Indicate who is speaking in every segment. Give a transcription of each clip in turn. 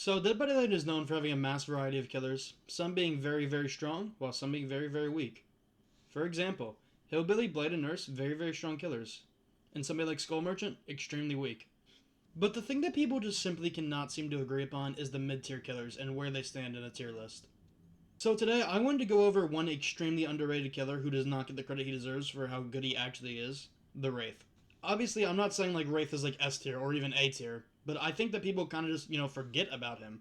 Speaker 1: So, Dead by Daylight is known for having a mass variety of killers, some being very, very strong, while some being very, very weak. For example, Hillbilly, Blade, and Nurse, very, very strong killers, and somebody like Skull Merchant, extremely weak. But the thing that people just simply cannot seem to agree upon is the mid-tier killers and where they stand in a tier list. So today, I wanted to go over one extremely underrated killer who does not get the credit he deserves for how good he actually is, the Wraith. Obviously, I'm not saying like Wraith is like S tier or even A tier, but I think that people kind of just, forget about him.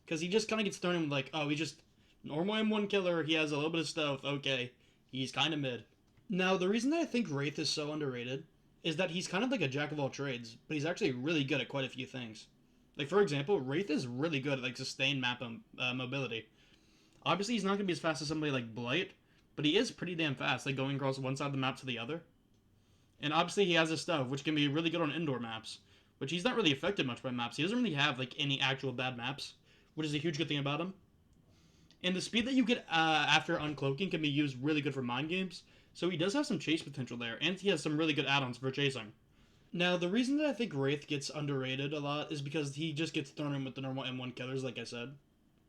Speaker 1: Because he just kind of gets thrown in with like, oh, he's just normal M1 killer, he has a little bit of stealth, okay, he's kind of mid. Now, the reason that I think Wraith is so underrated is that he's kind of like a jack of all trades, but he's actually really good at quite a few things. Like, for example, Wraith is really good at like sustained map mobility. Obviously, he's not going to be as fast as somebody like Blight, but he is pretty damn fast, like going across one side of the map to the other. And obviously, he has his stuff, which can be really good on indoor maps, which he's not really affected much by maps. He doesn't really have like any actual bad maps, which is a huge good thing about him. And the speed that you get after uncloaking can be used really good for mind games, so he does have some chase potential there, and he has some really good add-ons for chasing. Now, the reason that I think Wraith gets underrated a lot is because he just gets thrown in with the normal M1 killers, like I said,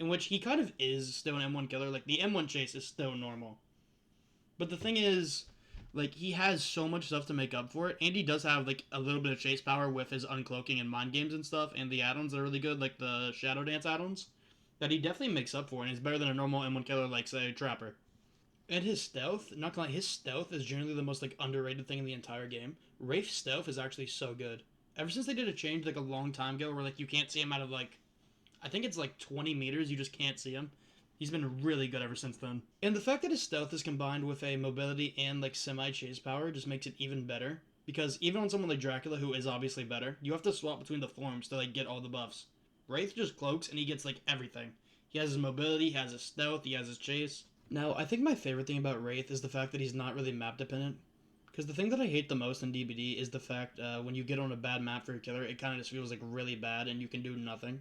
Speaker 1: in which he kind of is still an M1 killer. Like, the M1 chase is still normal. But the thing is, like, he has so much stuff to make up for it, and he does have, like, a little bit of chase power with his uncloaking and mind games and stuff, and the add-ons that are really good, like the Shadow Dance add-ons, that he definitely makes up for, and he's better than a normal M1 killer like, say, Trapper. And his stealth, not gonna lie, his stealth is generally the most, like, underrated thing in the entire game. Wraith's stealth is actually so good. Ever since they did a change, like, a long time ago, where, like, you can't see him out of, like, I think it's, like, 20 meters, you just can't see him. He's been really good ever since then. And the fact that his stealth is combined with a mobility and, like, semi-chase power just makes it even better. Because even on someone like Dracula, who is obviously better, you have to swap between the forms to, like, get all the buffs. Wraith just cloaks, and he gets, like, everything. He has his mobility, he has his stealth, he has his chase. Now, I think my favorite thing about Wraith is the fact that he's not really map dependent. Because the thing that I hate the most in DBD is the fact when you get on a bad map for your killer, it kind of just feels like really bad and you can do nothing.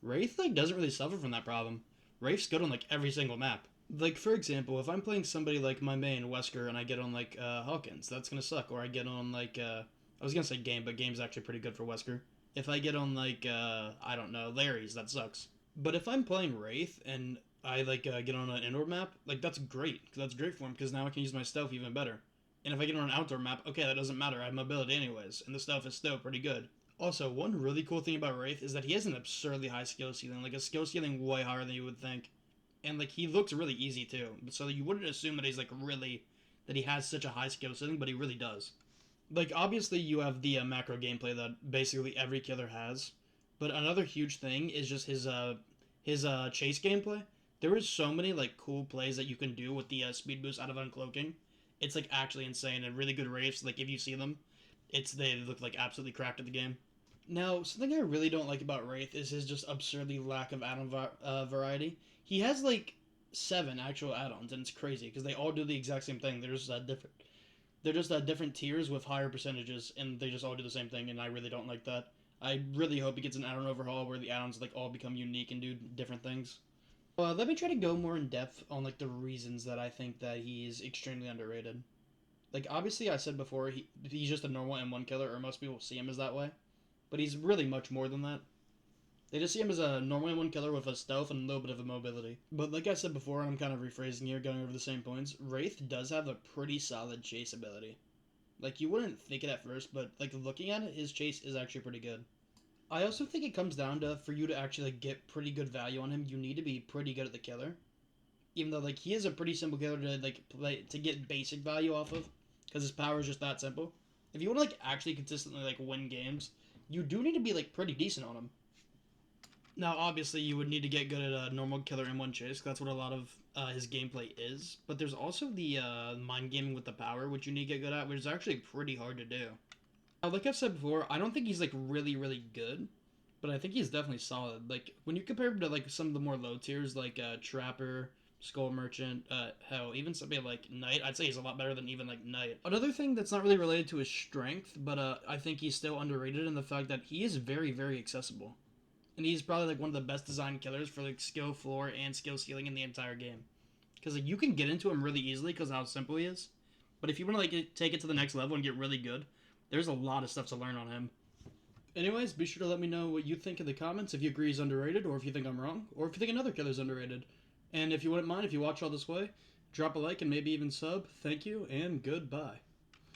Speaker 1: Wraith like doesn't really suffer from that problem. Wraith's good on like every single map. Like for example, if I'm playing somebody like my main Wesker and I get on like Hawkins, that's gonna suck. Or I get on like I was gonna say Game, but Game's actually pretty good for Wesker. If I get on like I don't know Larry's, that sucks. But if I'm playing Wraith and I like get on an indoor map, like that's great. That's great for him because now I can use my stealth even better. And if I get on an outdoor map, okay, that doesn't matter. I have mobility anyways, and the stealth is still pretty good. Also, one really cool thing about Wraith is that he has an absurdly high skill ceiling, like a skill ceiling way higher than you would think. And like he looks really easy too. So you wouldn't assume that he's like really that he has such a high skill ceiling, but he really does. Like obviously you have the macro gameplay that basically every killer has, but another huge thing is just his chase gameplay. There is so many like cool plays that you can do with the speed boost out of uncloaking. It's like actually insane and really good wraiths. Like if you see them, they look like absolutely cracked at the game. Now, something I really don't like about Wraith is his just absurdly lack of add-on variety. He has like 7 actual add-ons, and it's crazy because they all do the exact same thing. They're just different. They're just different tiers with higher percentages, and they just all do the same thing. And I really don't like that. I really hope he gets an add-on overhaul where the add-ons like all become unique and do different things. Let me try to go more in depth on like the reasons that I think that he's extremely underrated. Like obviously, I said before he's just a normal M1 killer, or most people see him as that way. But he's really much more than that. They just see him as a normal M1 killer with a stealth and a little bit of a mobility. But like I said before, and I'm kind of rephrasing here, going over the same points, Wraith does have a pretty solid chase ability. Like, you wouldn't think it at first, but like looking at it, his chase is actually pretty good. I also think it comes down to, for you to actually like, get pretty good value on him, you need to be pretty good at the killer. Even though like he is a pretty simple killer to like play to get basic value off of, because his power is just that simple. If you want to like actually consistently like win games, you do need to be like pretty decent on him. Now, obviously, you would need to get good at a normal killer M1 chase. That's what a lot of his gameplay is. But there's also the mind gaming with the power, which you need to get good at, which is actually pretty hard to do. Now, like I've said before, I don't think he's like really, really good, but I think he's definitely solid. Like when you compare him to like some of the more low tiers, like Trapper, Skull Merchant, hell, even somebody like Knight, I'd say he's a lot better than even like Knight. Another thing that's not really related to his strength, but I think he's still underrated in the fact that he is very, very accessible. And he's probably like one of the best designed killers for like skill floor and skill ceiling in the entire game. Because like you can get into him really easily because of how simple he is. But if you want to like take it to the next level and get really good, there's a lot of stuff to learn on him. Anyways, be sure to let me know what you think in the comments, if you agree he's underrated, or if you think I'm wrong, or if you think another killer's underrated. And if you wouldn't mind, if you watch all this way, drop a like and maybe even sub. Thank you, and goodbye.